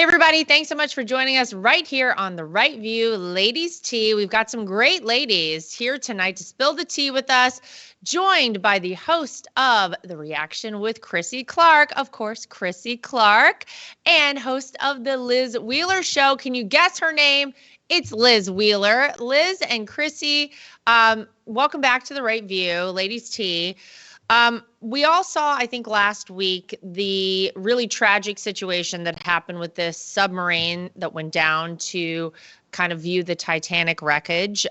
Hey, everybody. Thanks so much for joining us right here on The Right View Ladies Tea. We've got some great ladies here tonight to spill the tea with us, joined by the host of The Reaction with Chrissy Clark, of course, Chrissy Clark, and host of The Liz Wheeler Show. Can you guess her name? It's Liz Wheeler. Liz and Chrissy, welcome back to The Right View Ladies Tea. We all saw, I think, last week, the really tragic situation that happened with this submarine that went down to kind of view the Titanic wreckage.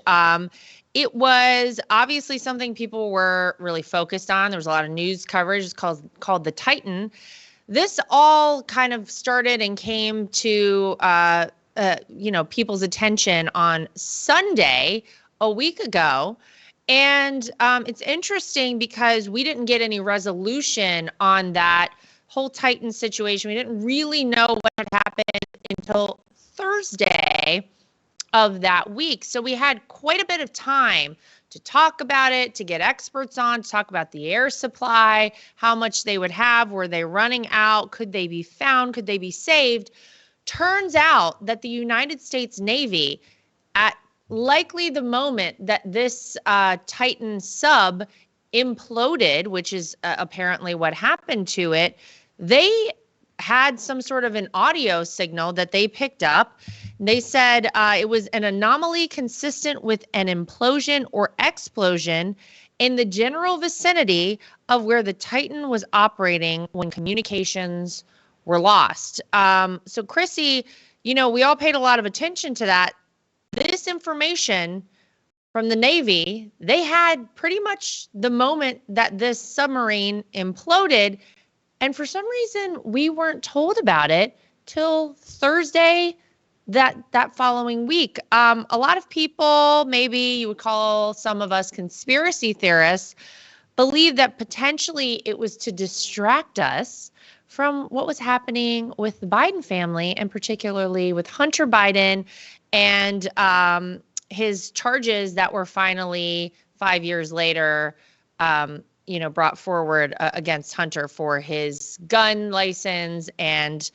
It was obviously something people were really focused on. There was a lot of news coverage. It's called the Titan. This all kind of started and came to, people's attention on Sunday, a week ago. And it's interesting because we didn't get any resolution on that whole Titan situation. We didn't really know what had happened until Thursday of that week. So we had quite a bit of time to talk about it, to get experts on, to talk about the air supply, how much they would have, were they running out, could they be found, could they be saved? Turns out that the United States Navy, at likely the moment that this Titan sub imploded, which is apparently what happened to it, they had some sort of an audio signal that they picked up. They said it was an anomaly consistent with an implosion or explosion in the general vicinity of where the Titan was operating when communications were lost. So Chrissy, we all paid a lot of attention to that. This information from the Navy, they had pretty much the moment that this submarine imploded. And for some reason, we weren't told about it till Thursday that following week. A lot of people, maybe you would call some of us conspiracy theorists, believe that potentially it was to distract us from what was happening with the Biden family, and particularly with Hunter Biden and his charges that were finally 5 years later, brought forward against Hunter for his gun license and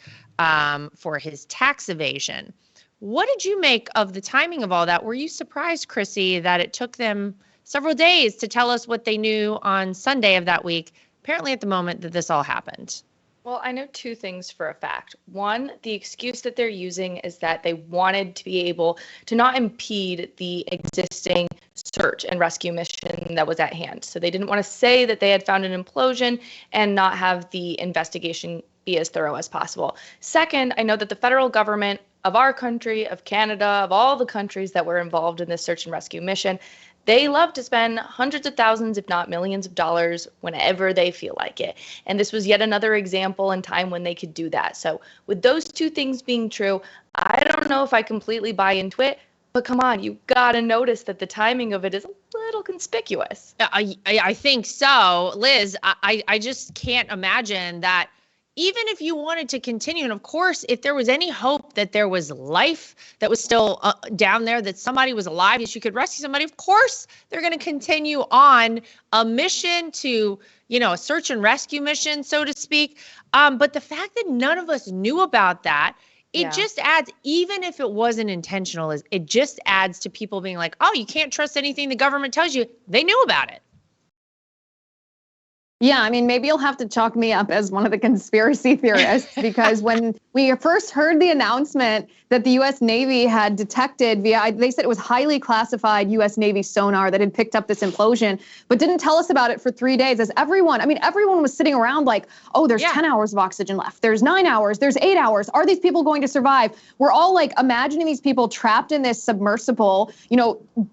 for his tax evasion. What did you make of the timing of all that? Were you surprised, Chrissy, that it took them several days to tell us what they knew on Sunday of that week, apparently at the moment that this all happened? Well, I know two things for a fact. One, the excuse that they're using is that they wanted to be able to not impede the existing search and rescue mission that was at hand. So they didn't want to say that they had found an implosion and not have the investigation be as thorough as possible. Second, I know that the federal government of our country, of Canada, of all the countries that were involved in this search and rescue mission, they love to spend hundreds of thousands, if not millions of dollars whenever they feel like it. And this was yet another example in time when they could do that. So with those two things being true, I don't know if I completely buy into it, but come on, you got to notice that the timing of it is a little conspicuous. I think so. Liz, I just can't imagine that. Even if you wanted to continue, and of course, if there was any hope that there was life that was still down there, that somebody was alive, that you could rescue somebody, of course, they're going to continue on a mission to, a search and rescue mission, so to speak. But the fact that none of us knew about that, it just adds, even if it wasn't intentional, it just adds to people being like, oh, you can't trust anything the government tells you. They knew about it. Yeah, I mean, maybe you'll have to chalk me up as one of the conspiracy theorists, because when we first heard the announcement that the U.S. Navy had detected they said it was highly classified U.S. Navy sonar that had picked up this implosion, but didn't tell us about it for 3 days, as everyone was sitting around like, oh, there's 10 hours of oxygen left. There's 9 hours. There's 8 hours. Are these people going to survive? We're all like imagining these people trapped in this submersible,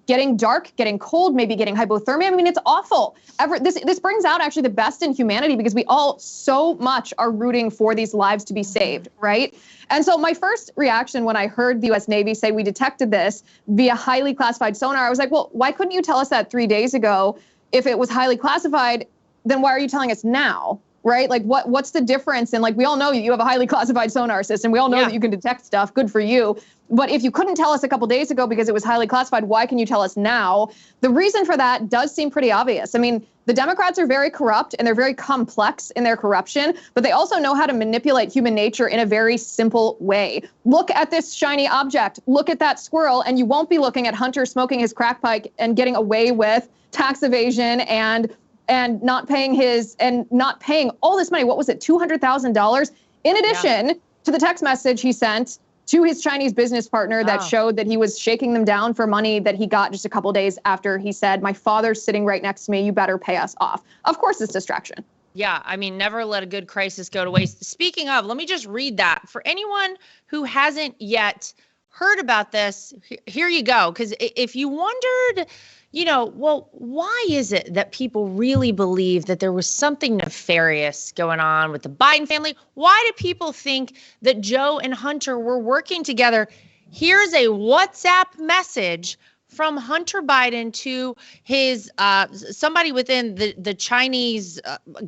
getting dark, getting cold, maybe getting hypothermia. I mean, it's awful. This brings out actually the best in humanity, because we all so much are rooting for these lives to be saved, right? And so my first reaction when I heard the U.S. Navy say we detected this via highly classified sonar, I was like, well, why couldn't you tell us that 3 days ago? If it was highly classified, then why are you telling us now? right? Like what's the difference? And like, we all know you have a highly classified sonar system. We all know that you can detect stuff. Good for you. But if you couldn't tell us a couple days ago because it was highly classified, why can you tell us now? The reason for that does seem pretty obvious. I mean, the Democrats are very corrupt and they're very complex in their corruption, but they also know how to manipulate human nature in a very simple way. Look at this shiny object. Look at that squirrel, and you won't be looking at Hunter smoking his crack pipe and getting away with tax evasion and not paying all this money. What was it? $200,000 in addition to the text message he sent to his Chinese business partner that showed that he was shaking them down for money that he got just a couple days after he said, my father's sitting right next to me. You better pay us off. Of course, it's distraction. Yeah, I mean, never let a good crisis go to waste. Speaking of, let me just read that. For anyone who hasn't yet heard about this, here you go. Because if you wondered, well, why is it that people really believe that there was something nefarious going on with the Biden family? Why do people think that Joe and Hunter were working together? Here's a WhatsApp message from Hunter Biden to his somebody within the Chinese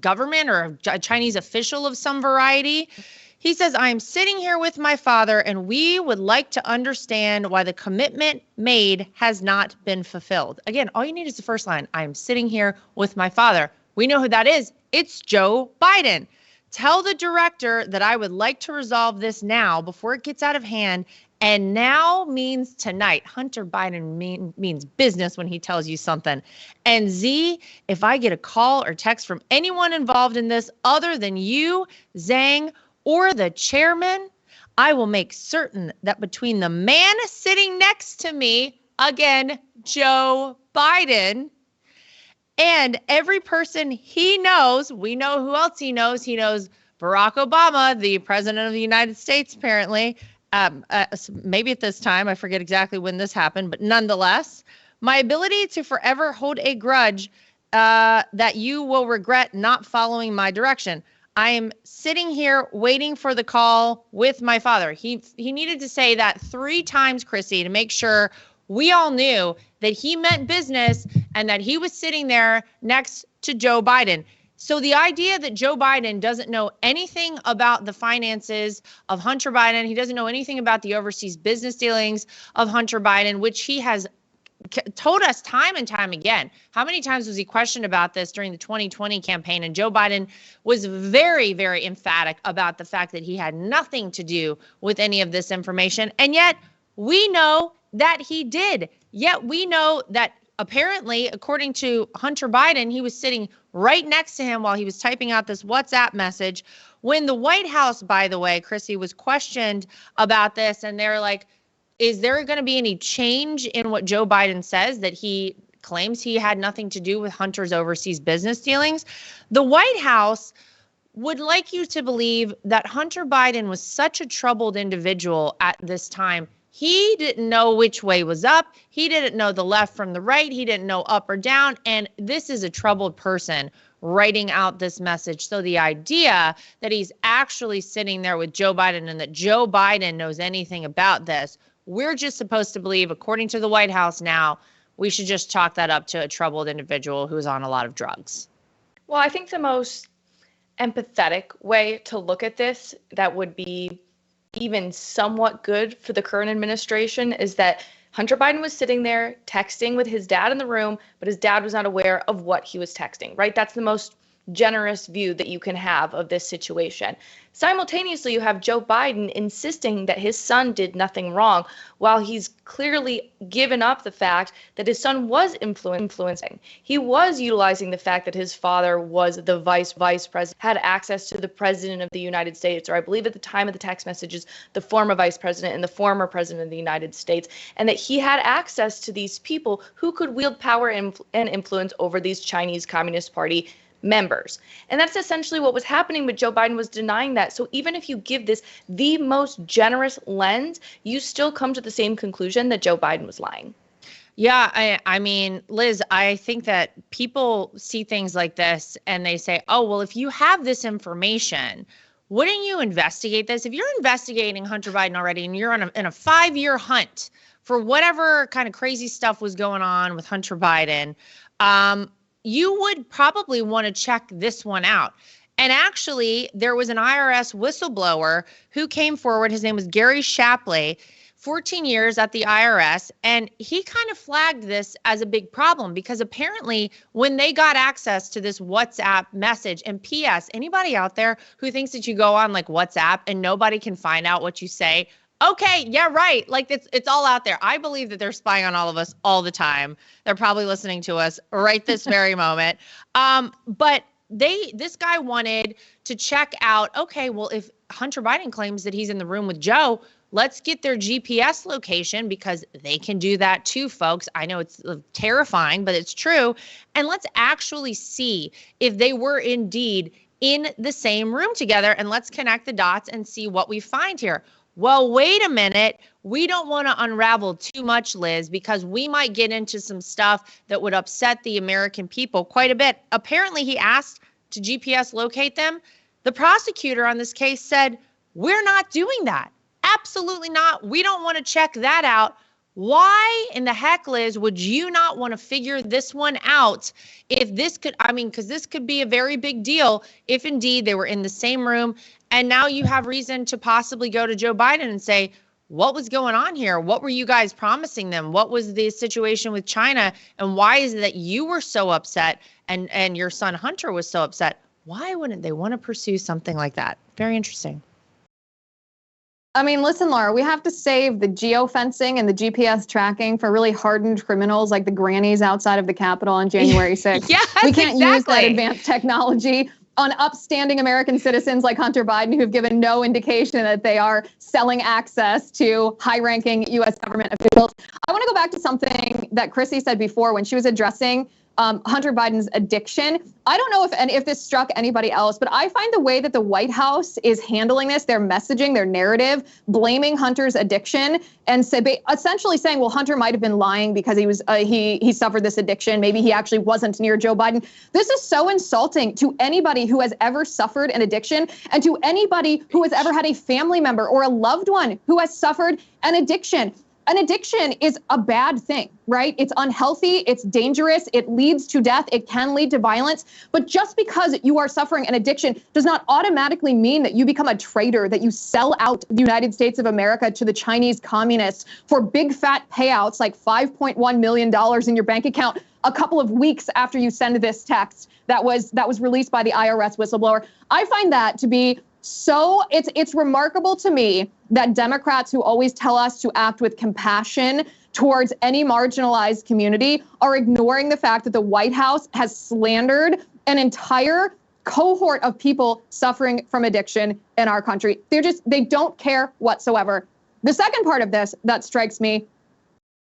government or a Chinese official of some variety. He says, I am sitting here with my father, and we would like to understand why the commitment made has not been fulfilled. Again, all you need is the first line. I am sitting here with my father. We know who that is. It's Joe Biden. Tell the director that I would like to resolve this now before it gets out of hand. And now means tonight. Hunter Biden means business when he tells you something. And Z, if I get a call or text from anyone involved in this other than you, Zhang, or the chairman, I will make certain that between the man sitting next to me, again, Joe Biden, and every person he knows, we know who else he knows. He knows Barack Obama, the president of the United States, apparently. Maybe at this time, I forget exactly when this happened, but nonetheless, my ability to forever hold a grudge that you will regret not following my direction. I am sitting here waiting for the call with my father. He needed to say that 3 times, Chrissy, to make sure we all knew that he meant business and that he was sitting there next to Joe Biden. So the idea that Joe Biden doesn't know anything about the finances of Hunter Biden, he doesn't know anything about the overseas business dealings of Hunter Biden, which he has told us time and time again. How many times was he questioned about this during the 2020 campaign? And Joe Biden was very, very emphatic about the fact that he had nothing to do with any of this information. And yet we know that he did. Yet we know that apparently, according to Hunter Biden, he was sitting right next to him while he was typing out this WhatsApp message. When the White House, by the way, Chrissy, was questioned about this, and they're like, is there going to be any change in what Joe Biden says that he claims he had nothing to do with Hunter's overseas business dealings? The White House would like you to believe that Hunter Biden was such a troubled individual at this time. He didn't know which way was up. He didn't know the left from the right. He didn't know up or down. And this is a troubled person writing out this message. So the idea that he's actually sitting there with Joe Biden and that Joe Biden knows anything about this, we're just supposed to believe, according to the White House now, we should just chalk that up to a troubled individual who's on a lot of drugs. Well, I think the most empathetic way to look at this that would be even somewhat good for the current administration is that Hunter Biden was sitting there texting with his dad in the room, but his dad was not aware of what he was texting, right? That's the most generous view that you can have of this situation. Simultaneously, you have Joe Biden insisting that his son did nothing wrong, while he's clearly given up the fact that his son was influencing. He was utilizing the fact that his father was the vice president, had access to the president of the United States, or I believe at the time of the text messages, the former vice president and the former president of the United States, and that he had access to these people who could wield power and influence over these Chinese Communist Party members. And that's essentially what was happening, but Joe Biden was denying that. So even if you give this the most generous lens, you still come to the same conclusion that Joe Biden was lying. Yeah, I mean, Liz, I think that people see things like this and they say, oh, well, if you have this information, wouldn't you investigate this? If you're investigating Hunter Biden already and you're in a 5-year hunt for whatever kind of crazy stuff was going on with Hunter Biden, you would probably want to check this one out. And actually, there was an IRS whistleblower who came forward. His name was Gary Shapley, 14 years at the IRS. And he kind of flagged this as a big problem because apparently when they got access to this WhatsApp message, and PS, anybody out there who thinks that you go on like WhatsApp and nobody can find out what you say, okay, yeah, right. Like it's all out there. I believe that they're spying on all of us all the time. They're probably listening to us right this very moment. But this guy wanted to check out, okay, well, if Hunter Biden claims that he's in the room with Joe, let's get their GPS location because they can do that too, folks. I know it's terrifying, but it's true. And let's actually see if they were indeed in the same room together, and let's connect the dots and see what we find here. Well, wait a minute. We don't want to unravel too much, Liz, because we might get into some stuff that would upset the American people quite a bit. Apparently, he asked to GPS locate them. The prosecutor on this case said, we're not doing that. Absolutely not. We don't want to check that out. Why in the heck, Liz, would you not want to figure this one out if this could, because this could be a very big deal if indeed they were in the same room. And now you have reason to possibly go to Joe Biden and say, what was going on here? What were you guys promising them? What was the situation with China? And why is it that you were so upset and your son Hunter was so upset? Why wouldn't they want to pursue something like that? Very interesting. Listen, Laura, we have to save the geofencing and the GPS tracking for really hardened criminals like the grannies outside of the Capitol on January 6th. Yes, we can't use that exactly. advanced technology on upstanding American citizens like Hunter Biden, who've given no indication that they are selling access to high-ranking U.S. government officials. I want to go back to something that Chrissy said before when she was addressing Hunter Biden's addiction. I don't know if this struck anybody else, but I find the way that the White House is handling this, their messaging, their narrative, blaming Hunter's addiction and essentially saying, well, Hunter might have been lying because he suffered this addiction. Maybe he actually wasn't near Joe Biden. This is so insulting to anybody who has ever suffered an addiction and to anybody who has ever had a family member or a loved one who has suffered an addiction. An addiction is a bad thing, right? It's unhealthy, it's dangerous, it leads to death, it can lead to violence. But just because you are suffering an addiction does not automatically mean that you become a traitor, that you sell out the United States of America to the Chinese communists for big fat payouts like $5.1 million in your bank account a couple of weeks after you send this text that was released by the IRS whistleblower. I find that to be so it's remarkable to me that Democrats who always tell us to act with compassion towards any marginalized community are ignoring the fact that the White House has slandered an entire cohort of people suffering from addiction in our country. They don't care whatsoever. The second part of this that strikes me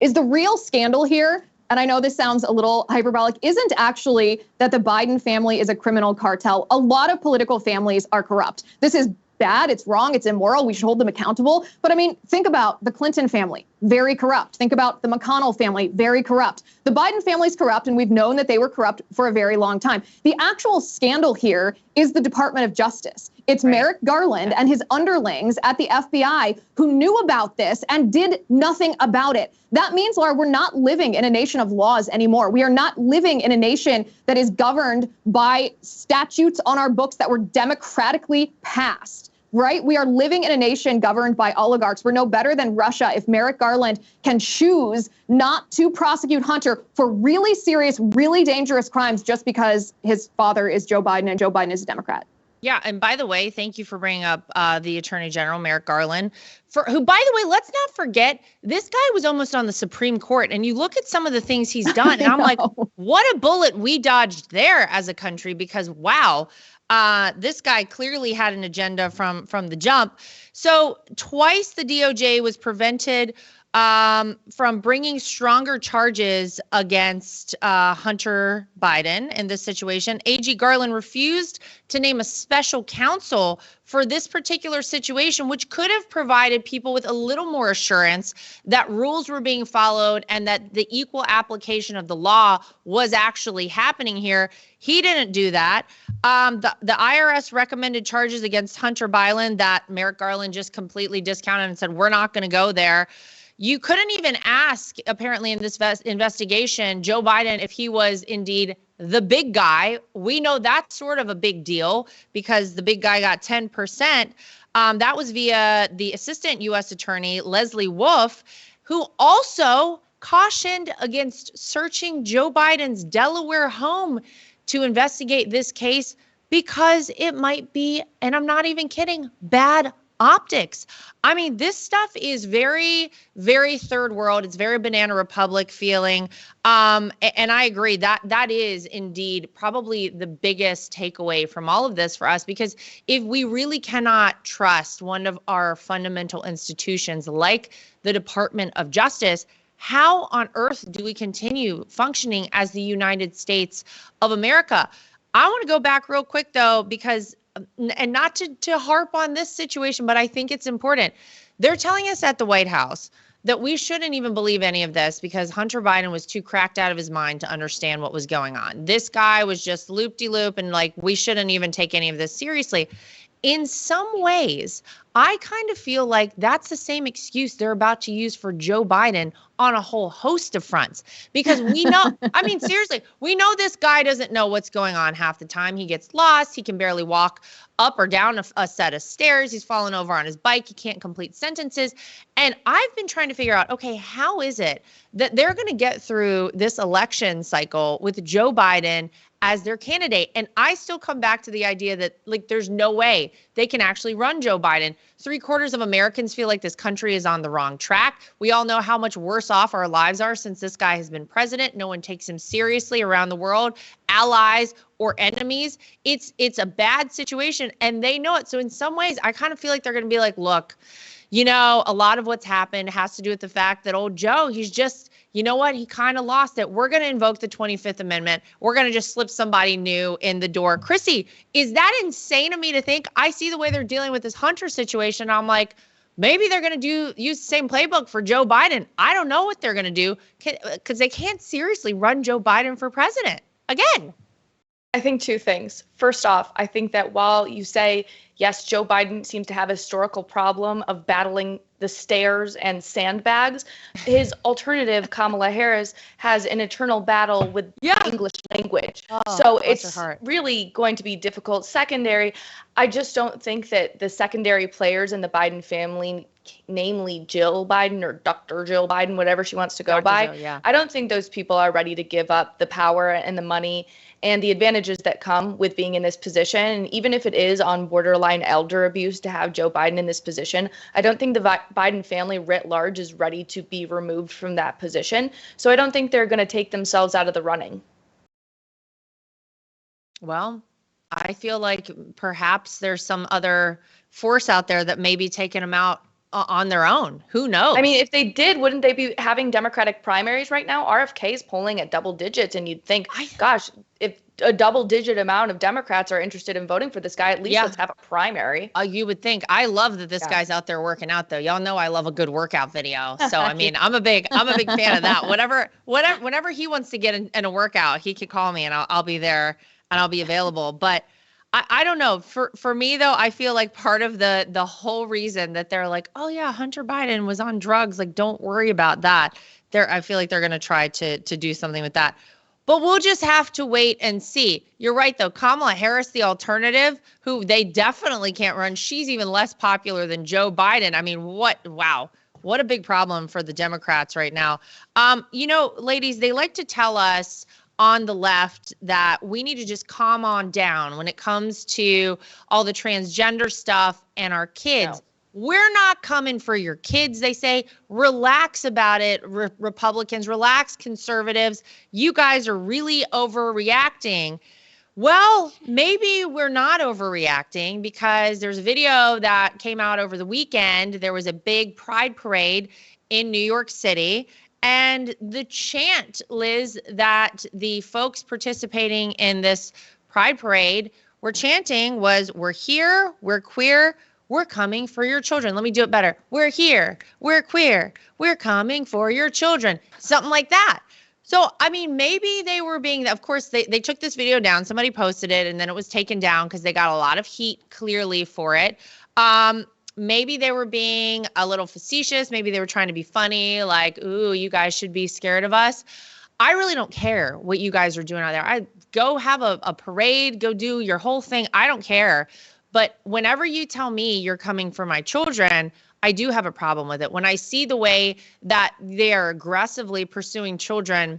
is the real scandal here. And I know this sounds a little hyperbolic, isn't actually that the Biden family is a criminal cartel. A lot of political families are corrupt. This is bad, it's wrong, it's immoral, we should hold them accountable. But think about the Clinton family, very corrupt. Think about the McConnell family, very corrupt. The Biden family's corrupt, and we've known that they were corrupt for a very long time. The actual scandal here is the Department of Justice. It's right. Merrick Garland and his underlings at the FBI who knew about this and did nothing about it. That means, Laura, we're not living in a nation of laws anymore. We are not living in a nation that is governed by statutes on our books that were democratically passed. Right? We are living in a nation governed by oligarchs. We're no better than Russia if Merrick Garland can choose not to prosecute Hunter for really serious, really dangerous crimes just because his father is Joe Biden and Joe Biden is a Democrat. Yeah. And by the way, thank you for bringing up the Attorney General, Merrick Garland, who, by the way, let's not forget, this guy was almost on the Supreme Court. And you look at some of the things he's done, and I'm like, what a bullet we dodged there as a country, because, wow. This guy clearly had an agenda from the jump. So twice the DOJ was prevented from bringing stronger charges against Hunter Biden in this situation. AG Garland refused to name a special counsel for this particular situation, which could have provided people with a little more assurance that rules were being followed and that the equal application of the law was actually happening here. He didn't do that. The IRS recommended charges against Hunter Biden that Merrick Garland just completely discounted and said, we're not going to go there. You couldn't even ask, apparently in this investigation, Joe Biden if he was indeed the big guy. We know that's sort of a big deal because the big guy got 10%. That was via the assistant U.S. attorney, Leslie Wolf, who also cautioned against searching Joe Biden's Delaware home to investigate this case because it might be, and I'm not even kidding, bad optics. I mean, this stuff is very, very third world. It's very Banana Republic feeling. And I agree that is indeed probably the biggest takeaway from all of this for us, because if we really cannot trust one of our fundamental institutions like the Department of Justice, how on earth do we continue functioning as the United States of America? I want to go back real quick, though, because, and not to harp on this situation, but I think it's important. They're telling us at the White House that we shouldn't even believe any of this because Hunter Biden was too cracked out of his mind to understand what was going on. This guy was just loop-de-loop, and like, we shouldn't even take any of this seriously. In some ways, I kind of feel like that's the same excuse they're about to use for Joe Biden on a whole host of fronts. Because we know, I mean, seriously, we know this guy doesn't know what's going on half the time. He gets lost. He can barely walk up or down a set of stairs. He's fallen over on his bike. He can't complete sentences. And I've been trying to figure out, okay, how is it that they're going to get through this election cycle with Joe Biden as their candidate? And I still come back to the idea that, like, there's no way they can actually run Joe Biden. 3/4 of Americans feel like this country is on the wrong track. We all know how much worse off our lives are since this guy has been president. No one takes him seriously around the world, allies or enemies. It's a bad situation, and they know it. So in some ways, I kind of feel like they're going to be like, look, you know, a lot of what's happened has to do with the fact that old Joe, he's just, you know what, he kind of lost it. We're going to invoke the 25th Amendment. We're going to just slip somebody new in the door. Chrissy, is that insane of me to think? I see the way they're dealing with this Hunter situation. I'm like, maybe they're going to use the same playbook for Joe Biden. I don't know what they're going to do because they can't seriously run Joe Biden for president again. I think two things. First off, I think that while you say, yes, Joe Biden seems to have a historical problem of battling the stairs and sandbags, his alternative, Kamala Harris, has an eternal battle with the English language. So it's really going to be difficult. Secondary, I just don't think that the secondary players in the Biden family, namely Jill Biden or Dr. Jill Biden, whatever she wants to go by, Jill, I don't think those people are ready to give up the power and the money and the advantages that come with being in this position. And even if it is on borderline elder abuse to have Joe Biden in this position, I don't think the Biden family writ large is ready to be removed from that position. So I don't think they're going to take themselves out of the running. Well, I feel like perhaps there's some other force out there that may be taking them out on their own. Who knows? I mean, if they did, wouldn't they be having Democratic primaries right now? RFK is polling at double digits, and you'd think, gosh, if a double-digit amount of Democrats are interested in voting for this guy, at least let's have a primary. You would think. I love that this guy's out there working out, though. Y'all know I love a good workout video. So I mean, I'm a big fan of that. Whenever he wants to get in a workout, he can call me, and I'll be there and I'll be available. But I don't know. For me, though, I feel like part of the whole reason that they're like, oh, yeah, Hunter Biden was on drugs. Like, don't worry about that. I feel like they're going to try to do something with that. But we'll just have to wait and see. You're right, though. Kamala Harris, the alternative, who they definitely can't run. She's even less popular than Joe Biden. I mean, wow. What a big problem for the Democrats right now. You know, ladies, they like to tell us on the left that we need to just calm on down when it comes to all the transgender stuff and our kids. No. We're not coming for your kids, they say. Relax about it, Republicans. Relax, conservatives. You guys are really overreacting. Well, maybe we're not overreacting because there's a video that came out over the weekend. There was a big pride parade in New York City. And the chant, Liz, that the folks participating in this pride parade were chanting was, we're here, we're queer, we're coming for your children. Let me do it better. We're here, we're queer, we're coming for your children. Something like that. So, I mean, maybe they were being, of course, they took this video down. Somebody posted it, and then it was taken down because they got a lot of heat clearly for it. Maybe they were being a little facetious. Maybe they were trying to be funny, like, ooh, you guys should be scared of us. I really don't care what you guys are doing out there. I go have a parade, go do your whole thing. I don't care. But whenever you tell me you're coming for my children, I do have a problem with it. When I see the way that they are aggressively pursuing children,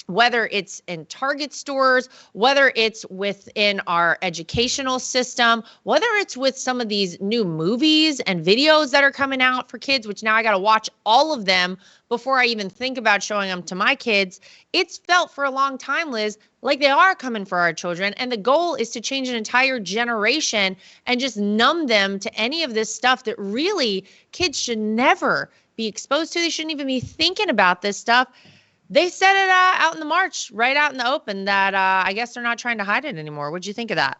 whether it's in Target stores, whether it's within our educational system, whether it's with some of these new movies and videos that are coming out for kids, which now I got to watch all of them before I even think about showing them to my kids. It's felt for a long time, Liz, like they are coming for our children. And the goal is to change an entire generation and just numb them to any of this stuff that really kids should never be exposed to. They shouldn't even be thinking about this stuff. They said it out in the march, right out in the open, that I guess they're not trying to hide it anymore. What'd you think of that?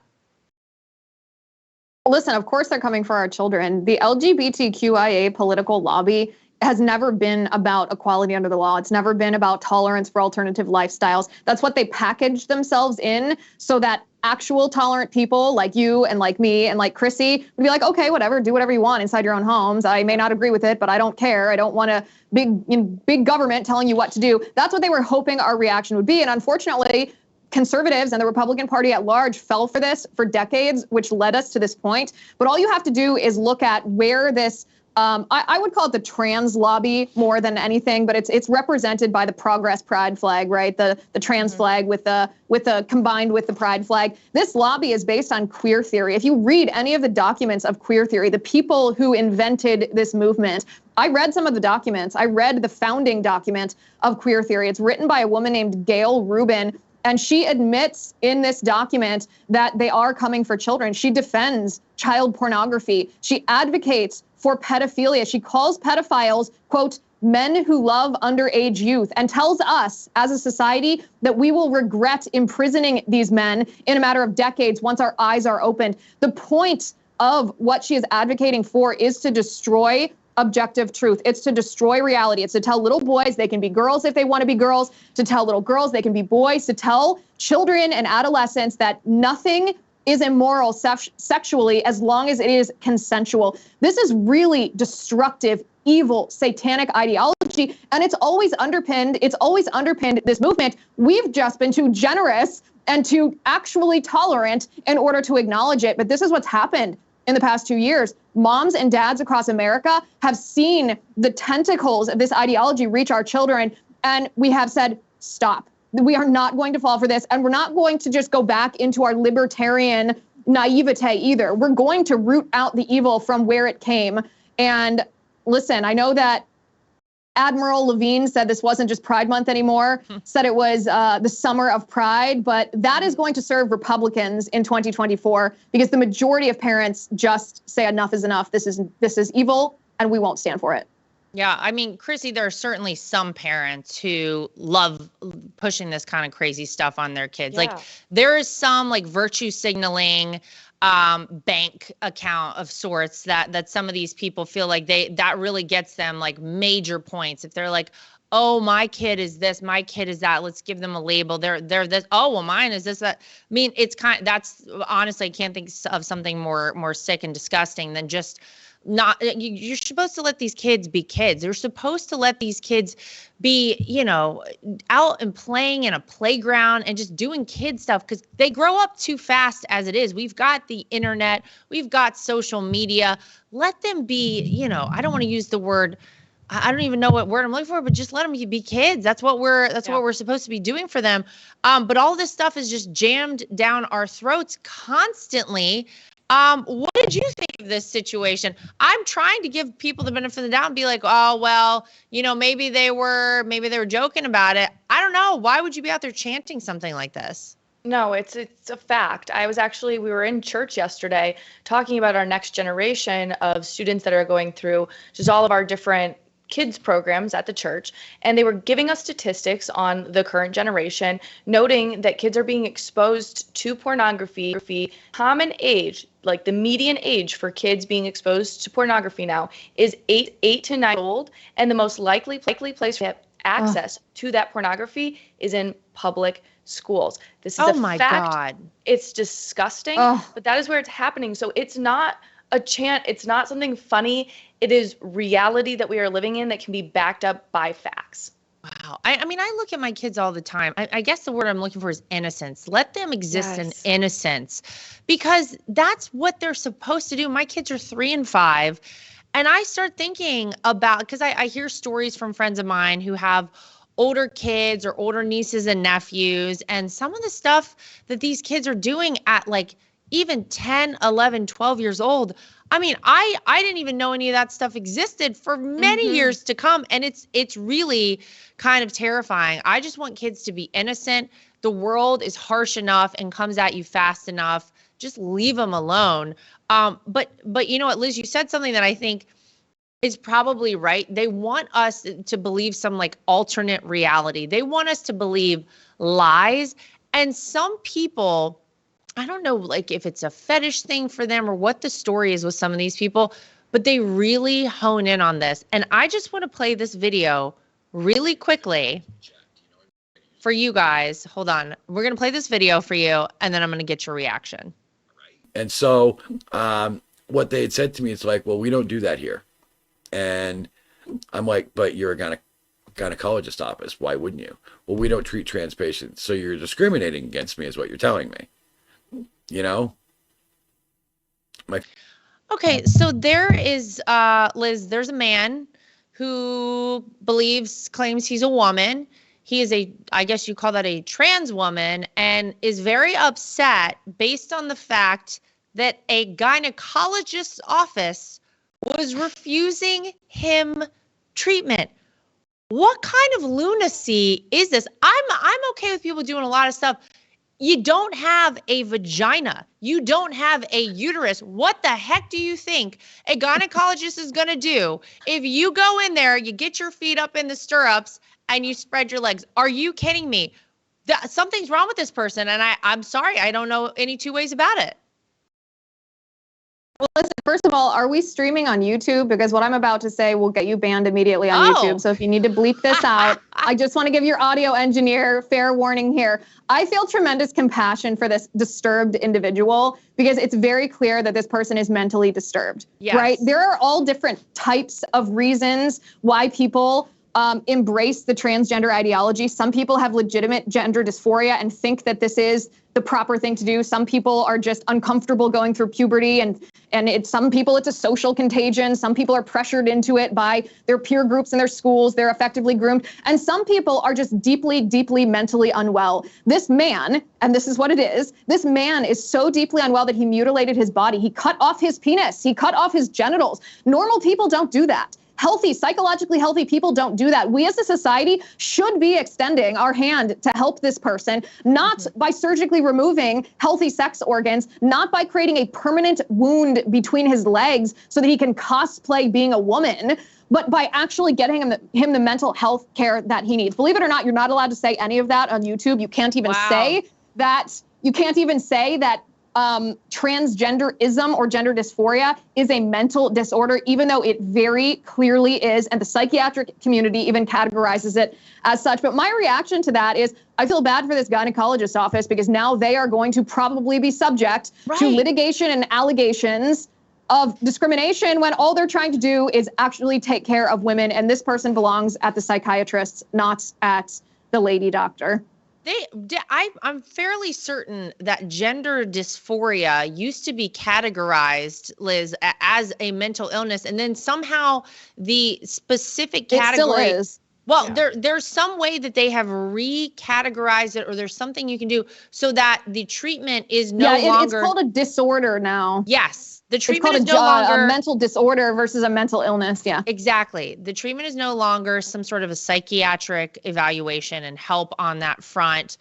Listen, of course they're coming for our children. The LGBTQIA political lobby has never been about equality under the law. It's never been about tolerance for alternative lifestyles. That's what they packaged themselves in so that actual tolerant people like you and like me and like Chrissy would be like, okay, whatever, do whatever you want inside your own homes. I may not agree with it, but I don't care. I don't want a big government telling you what to do. That's what they were hoping our reaction would be. And unfortunately, conservatives and the Republican Party at large fell for this for decades, which led us to this point. But all you have to do is look at where this I would call it the trans lobby more than anything, but it's represented by the Progress Pride flag, right? The trans flag with the combined with the Pride flag. This lobby is based on queer theory. If you read any of the documents of queer theory, the people who invented this movement, I read some of the documents. I read the founding document of queer theory. It's written by a woman named Gail Rubin. And she admits in this document that they are coming for children. She defends child pornography. She advocates for pedophilia. She calls pedophiles, quote, men who love underage youth, and tells us as a society that we will regret imprisoning these men in a matter of decades once our eyes are opened. The point of what she is advocating for is to destroy objective truth. It's to destroy reality. It's to tell little boys they can be girls if they want to be girls, to tell little girls they can be boys, to tell children and adolescents that nothing is immoral sexually as long as it is consensual. This is really destructive, evil, satanic ideology, and it's always underpinned this movement. We've just been too generous and too actually tolerant in order to acknowledge it. But this is what's happened in the past 2 years. Moms and dads across America have seen the tentacles of this ideology reach our children, and we have said, stop. We are not going to fall for this, and we're not going to just go back into our libertarian naivete either. We're going to root out the evil from where it came. And listen, I know that Admiral Levine said this wasn't just Pride Month anymore, said it was the summer of pride, but that is going to serve Republicans in 2024 because the majority of parents just say enough is enough. This is evil, and we won't stand for it. Yeah, I mean, Chrissy, there are certainly some parents who love pushing this kind of crazy stuff on their kids. Yeah. Like there is some like virtue signaling bank account of sorts that some of these people feel like that really gets them like major points. If they're like, oh, my kid is this, my kid is that, let's give them a label. They're this, oh, well, mine is this, that. I mean, that's honestly, I can't think of something more sick and disgusting than just not, you're supposed to let these kids be kids. You're supposed to let these kids be, out and playing in a playground and just doing kid stuff because they grow up too fast as it is. We've got the internet, we've got social media. Let them be, I don't want to use the word, I don't even know what word I'm looking for, but just let them be kids. That's what we're supposed to be doing for them. But all this stuff is just jammed down our throats constantly. What did you think of this situation? I'm trying to give people the benefit of the doubt and be like, oh, well, maybe they were joking about it. I don't know. Why would you be out there chanting something like this? No, it's a fact. We were in church yesterday talking about our next generation of students that are going through just all of our different kids programs at the church, and they were giving us statistics on the current generation, noting that kids are being exposed to pornography. Common age, like the median age for kids being exposed to pornography now is 8 to 9 old, and the most likely place to have access to that pornography is in public schools. This is a fact. God. It's disgusting, but that is where it's happening. So it's not a chant. It's not something funny. It is reality that we are living in that can be backed up by facts. Wow. I mean, I look at my kids all the time. I guess the word I'm looking for is innocence. Let them exist in innocence, because that's what they're supposed to do. My kids are 3 and 5. And I start thinking about, because I hear stories from friends of mine who have older kids or older nieces and nephews, and some of the stuff that these kids are doing at like even 10, 11, 12 years old. I mean, I didn't even know any of that stuff existed for many years to come. And it's really kind of terrifying. I just want kids to be innocent. The world is harsh enough and comes at you fast enough. Just leave them alone. But you know what, Liz, you said something that I think is probably right. They want us to believe some like alternate reality. They want us to believe lies. And some people, I don't know, like if it's a fetish thing for them or what the story is with some of these people, but they really hone in on this. And I just want to play this video really quickly for you guys. Hold on. We're going to play this video for you, and then I'm going to get your reaction. And so what they had said to me is like, well, we don't do that here. And I'm like, but you're a gynecologist office. Why wouldn't you? Well, we don't treat trans patients. So you're discriminating against me is what you're telling me. You know? Okay, so there is, Liz, there's a man who claims he's a woman. He is I guess you call that a trans woman, and is very upset based on the fact that a gynecologist's office was refusing him treatment. What kind of lunacy is this? I'm okay with people doing a lot of stuff. You don't have a vagina. You don't have a uterus. What the heck do you think a gynecologist is going to do if you go in there, you get your feet up in the stirrups, and you spread your legs? Are you kidding me? Something's wrong with this person, and I'm sorry. I don't know any two ways about it. Well, listen, first of all, are we streaming on YouTube? Because what I'm about to say will get you banned immediately on YouTube. So if you need to bleep this out, I just want to give your audio engineer fair warning here. I feel tremendous compassion for this disturbed individual, because it's very clear that this person is mentally disturbed, right? There are all different types of reasons why people embrace the transgender ideology. Some people have legitimate gender dysphoria and think that this is the proper thing to do. Some people are just uncomfortable going through puberty, and some people it's a social contagion. Some people are pressured into it by their peer groups in their schools. They're effectively groomed. And some people are just deeply, deeply mentally unwell. This man, and this is what it is, this man is so deeply unwell that he mutilated his body. He cut off his penis. He cut off his genitals. Normal people don't do that. Psychologically healthy people don't do that. We as a society should be extending our hand to help this person, not by surgically removing healthy sex organs, not by creating a permanent wound between his legs so that he can cosplay being a woman, but by actually getting him the mental health care that he needs. Believe it or not, you're not allowed to say any of that on YouTube. You can't even say that. You can't even say that transgenderism or gender dysphoria is a mental disorder, even though it very clearly is, and the psychiatric community even categorizes it as such. But my reaction to that is I feel bad for this gynecologist office, because now they are going to probably be subject to litigation and allegations of discrimination when all they're trying to do is actually take care of women. And this person belongs at the psychiatrist, not at the lady doctor. I'm fairly certain that gender dysphoria used to be categorized, Liz, as a mental illness, and then somehow the specific category. It still is. Well, there's some way that they have recategorized it, or there's something you can do so that the treatment is no longer. It's called a disorder now. Yes. The treatment is no longer a mental disorder versus a mental illness. Yeah, exactly. The treatment is no longer some sort of a psychiatric evaluation and help on that front,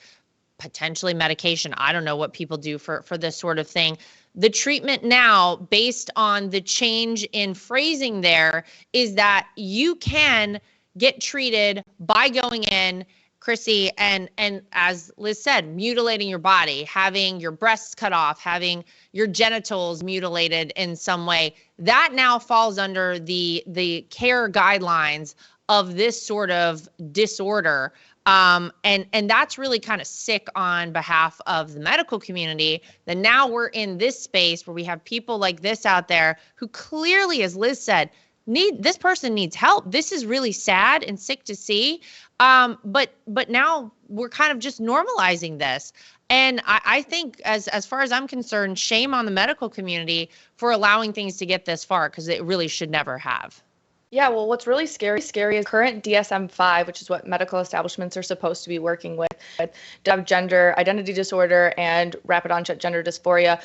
potentially medication. I don't know what people do for this sort of thing. The treatment now, based on the change in phrasing there, is that you can get treated by going in, Chrissy, and as Liz said, mutilating your body, having your breasts cut off, having your genitals mutilated in some way. That now falls under the care guidelines of this sort of disorder. And that's really kind of sick on behalf of the medical community, that now we're in this space where we have people like this out there who clearly, as Liz said, this person needs help. This is really sad and sick to see. But now we're kind of just normalizing this. And I think as far as I'm concerned, shame on the medical community for allowing things to get this far, because it really should never have. Yeah, well, what's really scary is current DSM-5, which is what medical establishments are supposed to be working with, to have gender identity disorder and rapid onset gender dysphoria,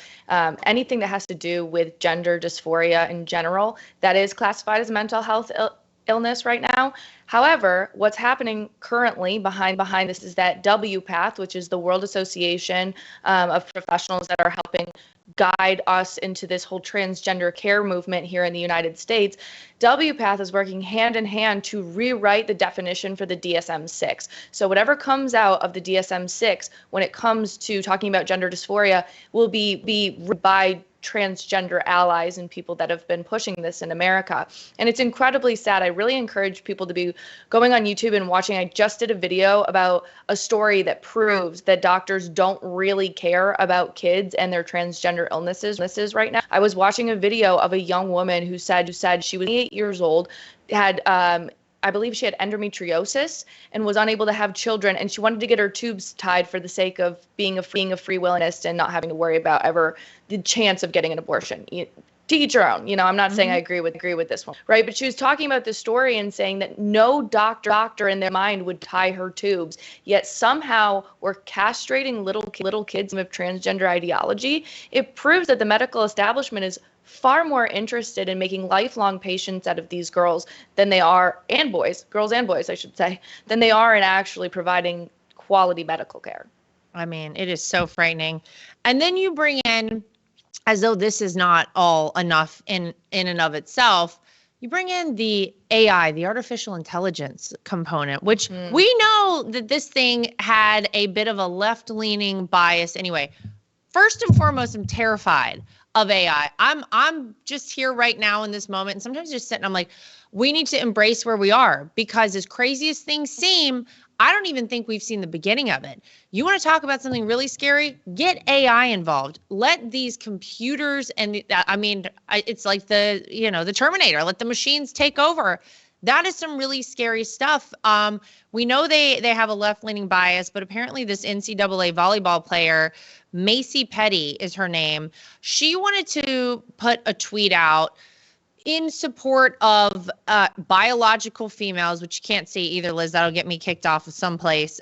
anything that has to do with gender dysphoria in general, that is classified as a mental health illness right now. However, what's happening currently behind this is that WPATH, which is the World Association of Professionals that are helping guide us into this whole transgender care movement here in the United States, WPATH is working hand in hand to rewrite the definition for the DSM-6. So whatever comes out of the DSM-6 when it comes to talking about gender dysphoria will be by transgender allies and people that have been pushing this in America. And it's incredibly sad. I really encourage people to be going on YouTube and watching. I just did a video about a story that proves that doctors don't really care about kids and their transgender illnesses right now. I was watching a video of a young woman who said she was 8 years old, had I believe she had endometriosis and was unable to have children, and she wanted to get her tubes tied for the sake of being a free willist and not having to worry about ever the chance of getting an abortion. To each your own. I'm not saying I agree with this one, right? But she was talking about this story and saying that no doctor in their mind would tie her tubes, yet somehow we're castrating little kids with transgender ideology. It proves that the medical establishment is far more interested in making lifelong patients out of these girls than they are, and boys, girls and boys, I should say, than they are in actually providing quality medical care. I mean, it is so frightening. And then you bring in, as though this is not all enough in and of itself, you bring in the AI, the artificial intelligence component, which we know that this thing had a bit of a left-leaning bias anyway. First and foremost, I'm terrified of AI. I'm just here right now in this moment, and sometimes just sitting, I'm like, we need to embrace where we are, because as crazy as things seem, I don't even think we've seen the beginning of it. You want to talk about something really scary? Get AI involved. Let these computers, and it's like the Terminator, let the machines take over. That is some really scary stuff. We know they have a left-leaning bias, but apparently this NCAA volleyball player, Macy Petty is her name, she wanted to put a tweet out in support of biological females, which you can't say either, Liz. That'll get me kicked off of someplace.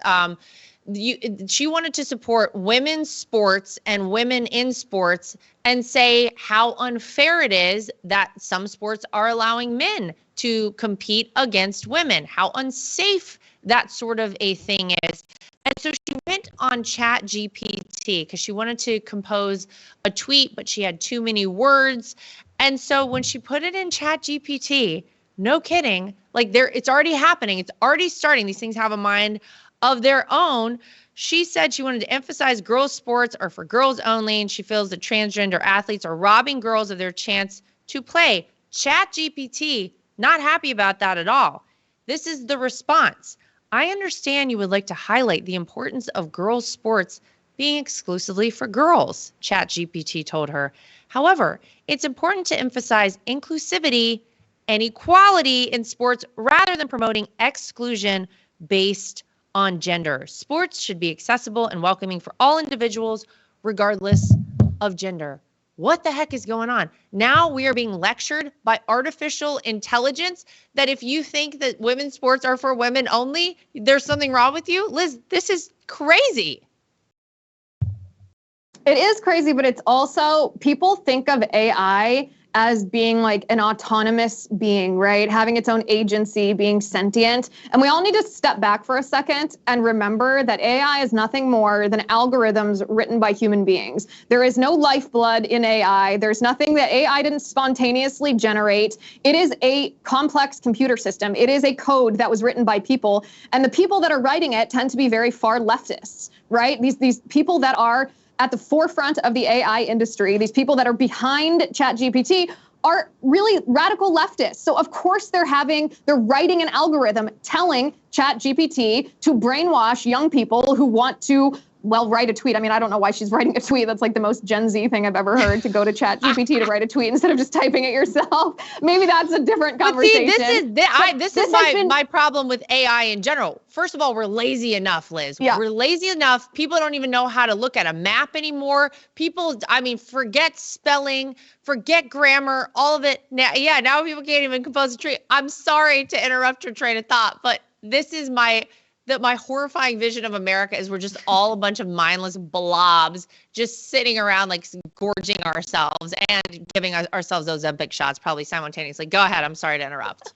She wanted to support women's sports and women in sports and say how unfair it is that some sports are allowing men to compete against women, how unsafe that sort of a thing is. And so she went on ChatGPT because she wanted to compose a tweet, but she had too many words. And so when she put it in ChatGPT, no kidding, like it's already happening. It's already starting. These things have a mind of their own. She said she wanted to emphasize girls' sports are for girls only, and she feels that transgender athletes are robbing girls of their chance to play. ChatGPT, not happy about that at all. This is the response. I understand you would like to highlight the importance of girls' sports being exclusively for girls, ChatGPT told her. However, it's important to emphasize inclusivity and equality in sports rather than promoting exclusion based on gender. Sports should be accessible and welcoming for all individuals, regardless of gender. What the heck is going on? Now we are being lectured by artificial intelligence that if you think that women's sports are for women only, there's something wrong with you. Liz, this is crazy. It is crazy, but it's also, people think of AI as being like an autonomous being, right? Having its own agency, being sentient. And we all need to step back for a second and remember that AI is nothing more than algorithms written by human beings. There is no lifeblood in AI. There's nothing that AI didn't spontaneously generate. It is a complex computer system. It is a code that was written by people. And the people that are writing it tend to be very far leftists, right? These people that are at the forefront of the AI industry, these people that are behind ChatGPT are really radical leftists. So of course they're writing an algorithm telling ChatGPT to brainwash young people who want to well, write a tweet. I mean, I don't know why she's writing a tweet. That's like the most Gen Z thing I've ever heard, to go to ChatGPT to write a tweet instead of just typing it yourself. Maybe that's a different conversation. This is my problem with AI in general. First of all, we're lazy enough, Liz. Yeah. We're lazy enough. People don't even know how to look at a map anymore. Forget spelling, forget grammar, all of it. Now people can't even compose a tweet. I'm sorry to interrupt your train of thought, but this is my horrifying vision of America is we're just all a bunch of mindless blobs just sitting around like gorging ourselves and giving ourselves those Ozempic shots probably simultaneously. Go ahead. I'm sorry to interrupt.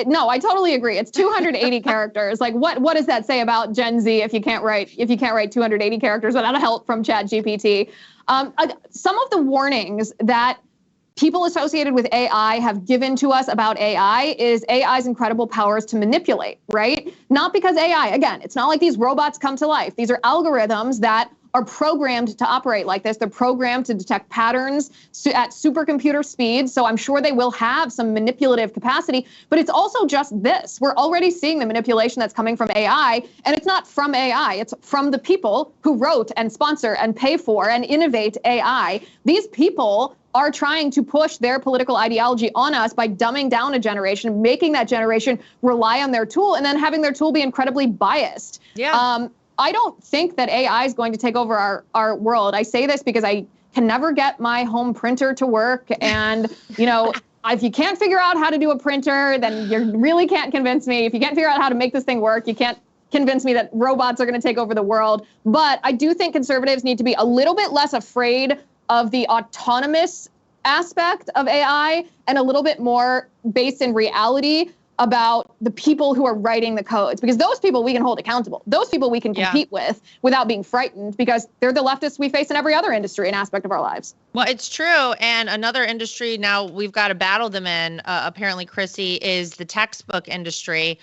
No, I totally agree. It's 280 characters. Like what does that say about Gen Z if you can't write 280 characters without help from ChatGPT? Some of the warnings that people associated with AI have given to us about AI is AI's incredible powers to manipulate, right? Not because AI, again, it's not like these robots come to life. These are algorithms that are programmed to operate like this. They're programmed to detect patterns at supercomputer speed. So I'm sure they will have some manipulative capacity, but it's also just this. We're already seeing the manipulation that's coming from AI, and it's not from AI. It's from the people who wrote and sponsor and pay for and innovate AI. These people are trying to push their political ideology on us by dumbing down a generation, making that generation rely on their tool, and then having their tool be incredibly biased. Yeah. I don't think that AI is going to take over our world. I say this because I can never get my home printer to work. And, if you can't figure out how to do a printer, then you really can't convince me. If you can't figure out how to make this thing work, you can't convince me that robots are going to take over the world. But I do think conservatives need to be a little bit less afraid of the autonomous aspect of AI and a little bit more based in reality about the people who are writing the codes, because those people we can hold accountable. Those people we can compete with without being frightened, because they're the leftists we face in every other industry and aspect of our lives. Well, it's true. And another industry now we've got to battle them in, apparently, Chrissy, is the textbook industry.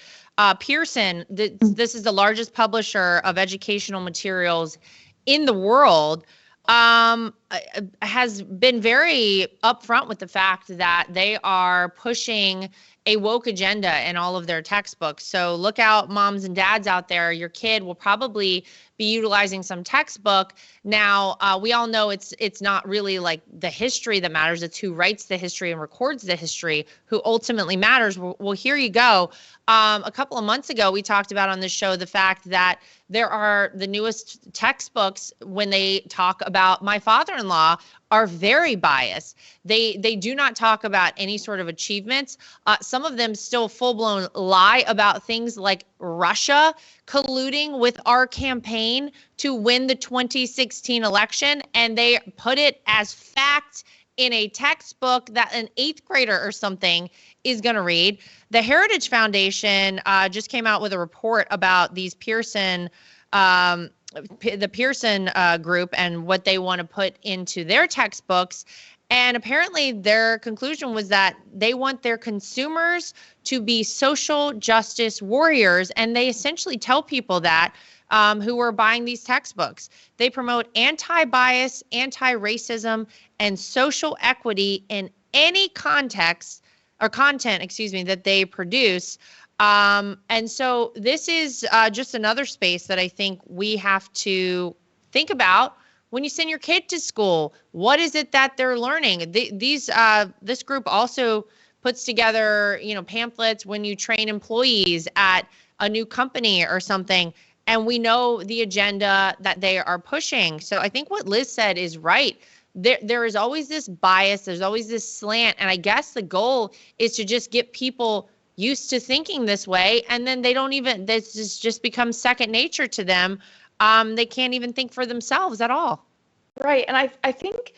Pearson, this is the largest publisher of educational materials in the world, has been very upfront with the fact that they are pushing a woke agenda in all of their textbooks. So look out, moms and dads out there. Your kid will probably be utilizing some textbook. Now, we all know it's not really like the history that matters. It's who writes the history and records the history who ultimately matters. Well, here you go. A couple of months ago, we talked about on this show the fact that there are the newest textbooks, when they talk about my father-in-law, are very biased. They do not talk about any sort of achievements. Some of them still full-blown lie about things like Russia colluding with our campaign to win the 2016 election, and they put it as fact in a textbook that an 8th grader or something is going to read. The Heritage Foundation just came out with a report about these Pearson the Pearson group and what they want to put into their textbooks. And apparently their conclusion was that they want their consumers to be social justice warriors. And they essentially tell people that who are buying these textbooks. They promote anti-bias, anti-racism, and social equity in any context or content, that they produce. And so this is just another space that I think we have to think about when you send your kid to school. What is it that they're learning? This group also puts together, pamphlets when you train employees at a new company or something. And we know the agenda that they are pushing. So I think what Liz said is right. There is always this bias. There's always this slant. And I guess the goal is to just get people used to thinking this way, and then this just becomes second nature to them. They can't even think for themselves at all. Right. And I think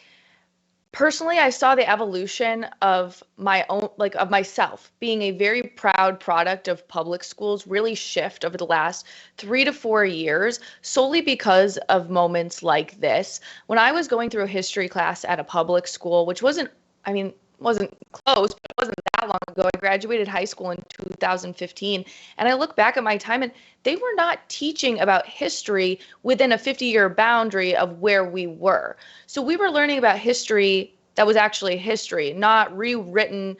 personally, I saw the evolution of my own, of myself being a very proud product of public schools really shift over the last 3 to 4 years, solely because of moments like this. When I was going through a history class at a public school, which wasn't close, but it wasn't that long ago. I graduated high school in 2015, and I look back at my time, and they were not teaching about history within a 50-year boundary of where we were. So we were learning about history that was actually history, not rewritten,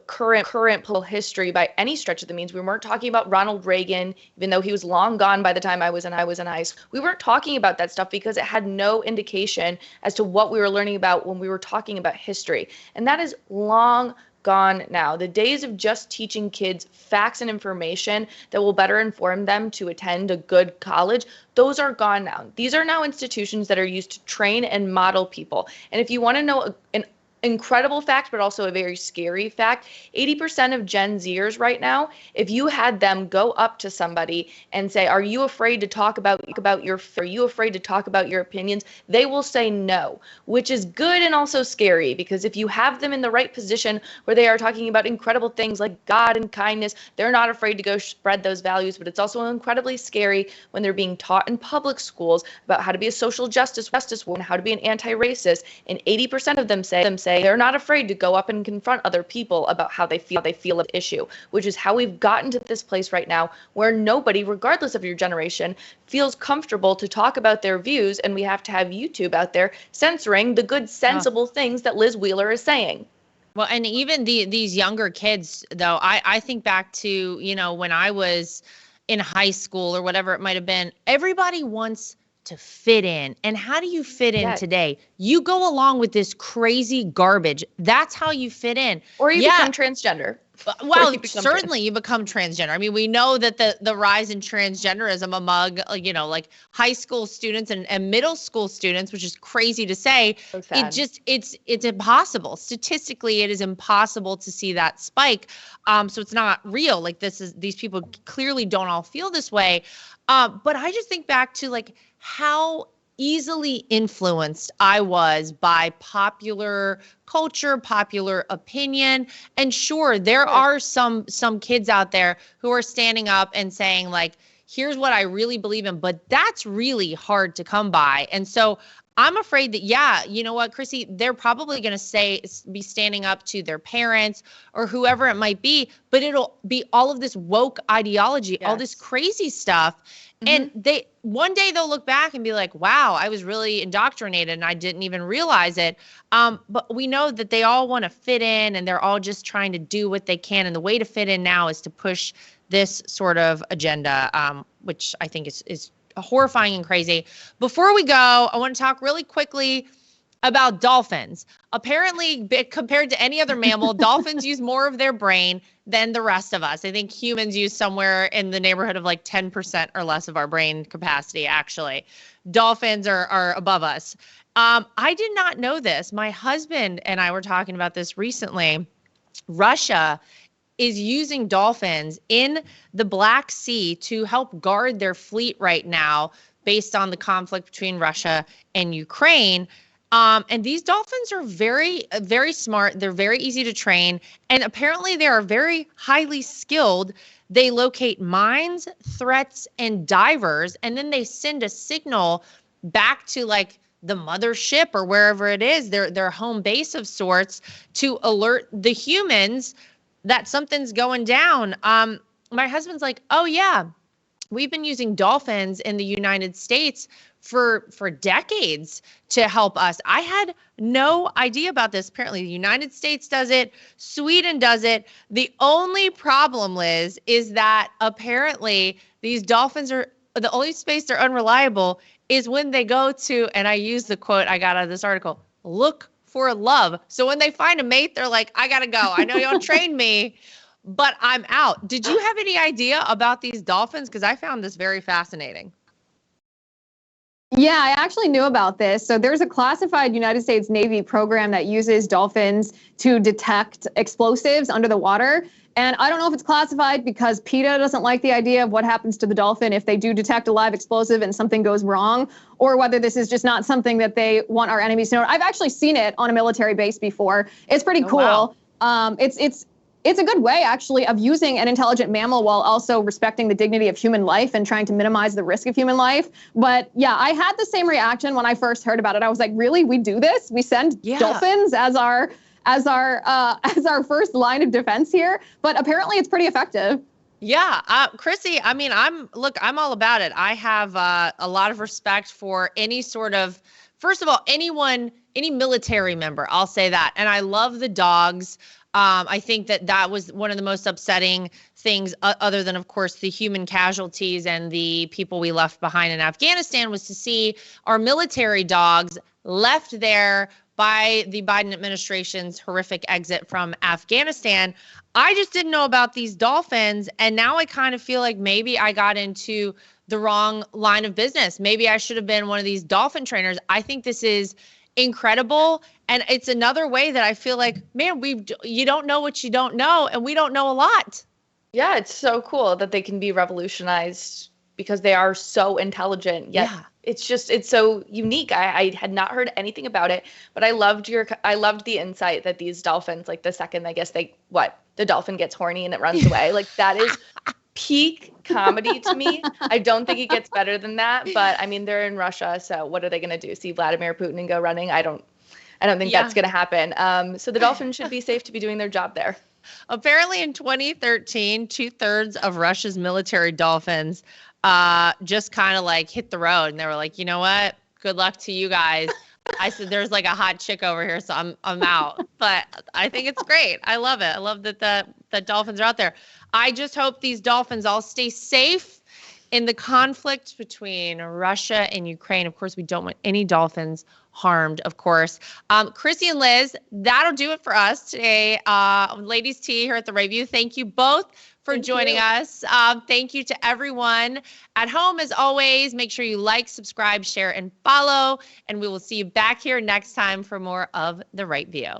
current political history by any stretch of the means. We weren't talking about Ronald Reagan, even though he was long gone by the time I was in high school. We weren't talking about that stuff because it had no indication as to what we were learning about when we were talking about history. And that is long gone now. The days of just teaching kids facts and information that will better inform them to attend a good college, those are gone now. These are now institutions that are used to train and model people. And if you want to know an incredible fact, but also a very scary fact, 80% of Gen Zers right now, if you had them go up to somebody and say, are you afraid to talk about are you afraid to talk about your opinions? They will say no, which is good and also scary, because if you have them in the right position where they are talking about incredible things like God and kindness, they're not afraid to go spread those values. But it's also incredibly scary when they're being taught in public schools about how to be a social justice woman, how to be an anti-racist, and 80% of them say they're not afraid to go up and confront other people about how they feel of the issue, which is how we've gotten to this place right now where nobody, regardless of your generation, feels comfortable to talk about their views, and we have to have YouTube out there censoring the good, sensible things that Liz Wheeler is saying. Well, and even these younger kids, though, I think back to, when I was in high school or whatever it might have been, everybody wants to fit in. And how do you fit in today? You go along with this crazy garbage. That's how you fit in. Or you become transgender. Well, certainly you become transgender. I mean, we know that the rise in transgenderism among, like high school students and middle school students, which is crazy to say, it's impossible. Statistically, it is impossible to see that spike. So it's not real. Like these people clearly don't all feel this way. But I just think back to like how easily influenced I was by popular culture, popular opinion. And sure, there are some kids out there who are standing up and saying like, here's what I really believe in, but that's really hard to come by. And so I'm afraid that, you know what, Chrissy, they're probably going to be standing up to their parents or whoever it might be, but it'll be all of this woke ideology, all this crazy stuff. And one day they'll look back and be like, wow, I was really indoctrinated and I didn't even realize it. But we know that they all want to fit in and they're all just trying to do what they can. And the way to fit in now is to push this sort of agenda, which I think is horrifying and crazy. Before we go, I want to talk really quickly about dolphins. Apparently, compared to any other mammal, dolphins use more of their brain than the rest of us. I think humans use somewhere in the neighborhood of like 10% or less of our brain capacity, actually. Dolphins are above us. I did not know this. My husband and I were talking about this recently. Russia is using dolphins in the Black Sea to help guard their fleet right now based on the conflict between Russia and Ukraine. And these dolphins are very, very smart. They're very easy to train. And apparently they are very highly skilled. They locate mines, threats, and divers. And then they send a signal back to like the mothership or wherever it is, their home base of sorts, to alert the humans that something's going down. My husband's like, oh yeah, we've been using dolphins in the United States for decades to help us. I had no idea about this. Apparently the United States does it. Sweden does it. The only problem, Liz, is that apparently these dolphins are the only space they're unreliable is when they go to, and I use the quote I got out of this article, look for love. So when they find a mate, they're like, I gotta go. I know you don't train me, but I'm out. Did you have any idea about these dolphins? Because I found this very fascinating. Yeah, I actually knew about this. So there's a classified United States Navy program that uses dolphins to detect explosives under the water. And I don't know if it's classified because PETA doesn't like the idea of what happens to the dolphin if they do detect a live explosive and something goes wrong, or whether this is just not something that they want our enemies to know. I've actually seen it on a military base before. It's pretty cool. Wow. It's a good way, actually, of using an intelligent mammal while also respecting the dignity of human life and trying to minimize the risk of human life. But yeah, I had the same reaction when I first heard about it. I was like, really? We do this? We send dolphins as our first line of defense here? But apparently it's pretty effective. Yeah, Chrissy, I mean, I'm all about it. I have a lot of respect for any sort of, first of all, any military member, I'll say that. And I love the dogs. I think that was one of the most upsetting things, other than, of course, the human casualties and the people we left behind in Afghanistan, was to see our military dogs left there by the Biden administration's horrific exit from Afghanistan. I just didn't know about these dolphins, and now I kind of feel like maybe I got into the wrong line of business. Maybe I should have been one of these dolphin trainers. I think this is incredible, and it's another way that I feel like, man, you don't know what you don't know, and we don't know a lot. Yeah, it's so cool that they can be revolutionized because they are so intelligent. Yet it's so unique. I had not heard anything about it, but I loved the insight that these dolphins, like the second, I guess the dolphin gets horny and it runs away. Like, that is peak comedy to me. I don't think it gets better than that, but I mean, they're in Russia, so what are they going to do? See Vladimir Putin and go running? I don't think that's going to happen. So the dolphins should be safe to be doing their job there. Apparently in 2013, 2/3 of Russia's military dolphins just kind of like hit the road, and they were like, you know what? Good luck to you guys. I said, there's like a hot chick over here, so I'm out. But I think it's great. I love it. I love that the dolphins are out there. I just hope these dolphins all stay safe in the conflict between Russia and Ukraine. Of course, we don't want any dolphins harmed, of course. Chrissy and Liz, that'll do it for us today. Ladies Tea here at the Right View. Thank you both for joining us. Thank you to everyone at home. As always, make sure you like, subscribe, share, and follow. And we will see you back here next time for more of The Right View.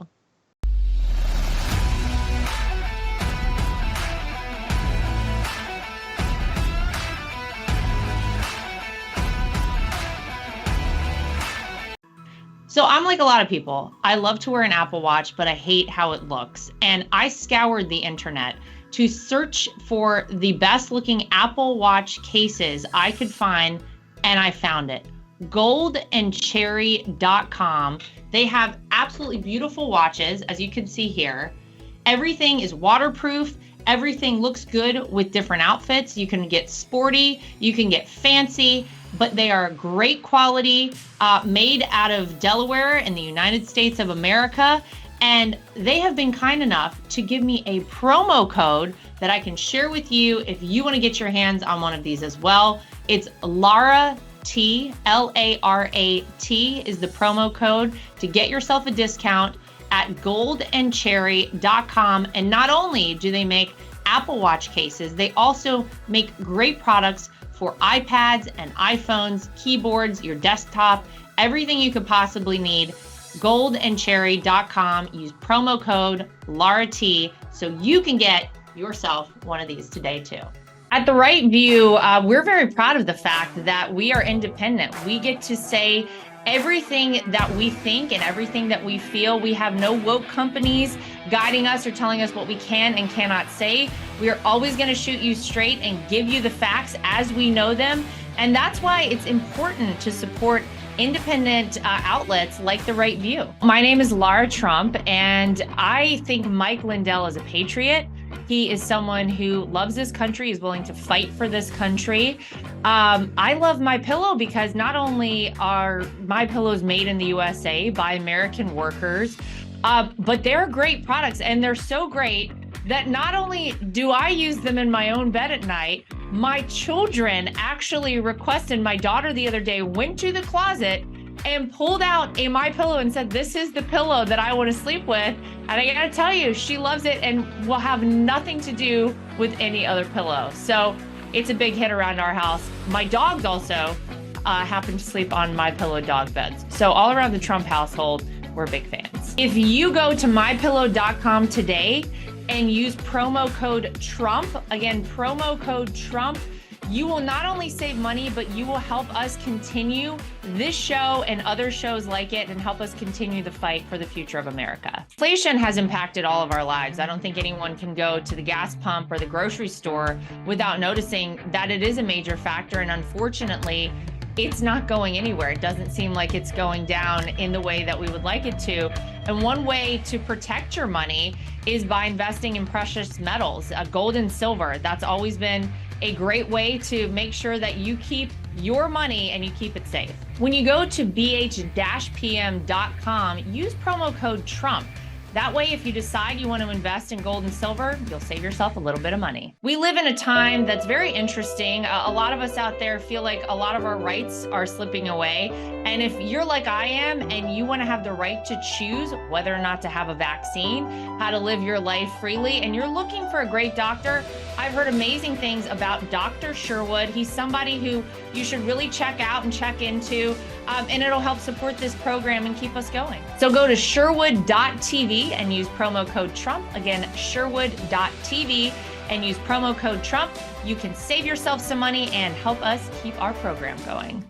So I'm like a lot of people. I love to wear an Apple Watch, but I hate how it looks. And I scoured the internet to search for the best looking Apple Watch cases I could find, and I found it. goldandcherry.com. They have absolutely beautiful watches, as you can see here. Everything is waterproof. Everything looks good with different outfits. You can get sporty, you can get fancy, but they are great quality, made out of Delaware in the United States of America. And they have been kind enough to give me a promo code that I can share with you if you want to get your hands on one of these as well. It's Lara T, L-A-R-A-T is the promo code to get yourself a discount at goldandcherry.com. And not only do they make Apple Watch cases, they also make great products for iPads and iPhones, keyboards, your desktop, everything you could possibly need. goldandcherry.com. Use promo code LARAT so you can get yourself one of these today too. At The Right View, we're very proud of the fact that we are independent. We get to say everything that we think and everything that we feel. We have no woke companies guiding us or telling us what we can and cannot say. We are always going to shoot you straight and give you the facts as we know them. And that's why it's important to support independent outlets like The Right View. My name is Lara Trump, and I think Mike Lindell is a patriot. He is someone who loves this country, is willing to fight for this country. I love MyPillow because not only are MyPillows made in the USA by American workers, but they're great products, and they're so great that not only do I use them in my own bed at night, my children actually requested. My daughter the other day went to the closet and pulled out a MyPillow and said, this is the pillow that I want to sleep with. And I gotta tell you, she loves it and will have nothing to do with any other pillow. So it's a big hit around our house. My dogs also happen to sleep on MyPillow dog beds. So all around the Trump household, we're big fans. If you go to mypillow.com today and use promo code Trump, again, promo code Trump, you will not only save money, but you will help us continue this show and other shows like it and help us continue the fight for the future of America. Inflation has impacted all of our lives. I don't think anyone can go to the gas pump or the grocery store without noticing that it is a major factor. And unfortunately, it's not going anywhere. It doesn't seem like it's going down in the way that we would like it to. And one way to protect your money is by investing in precious metals, gold and silver. That's always been a great way to make sure that you keep your money and you keep it safe. When you go to bh-pm.com, use promo code Trump. That way, if you decide you want to invest in gold and silver, you'll save yourself a little bit of money. We live in a time that's very interesting. A lot of us out there feel like a lot of our rights are slipping away. And if you're like I am and you want to have the right to choose whether or not to have a vaccine, how to live your life freely, and you're looking for a great doctor, I've heard amazing things about Dr. Sherwood. He's somebody who you should really check out and check into, and it'll help support this program and keep us going. So go to sherwood.tv and use promo code Trump. Again, sherwood.tv and use promo code Trump. You can save yourself some money and help us keep our program going.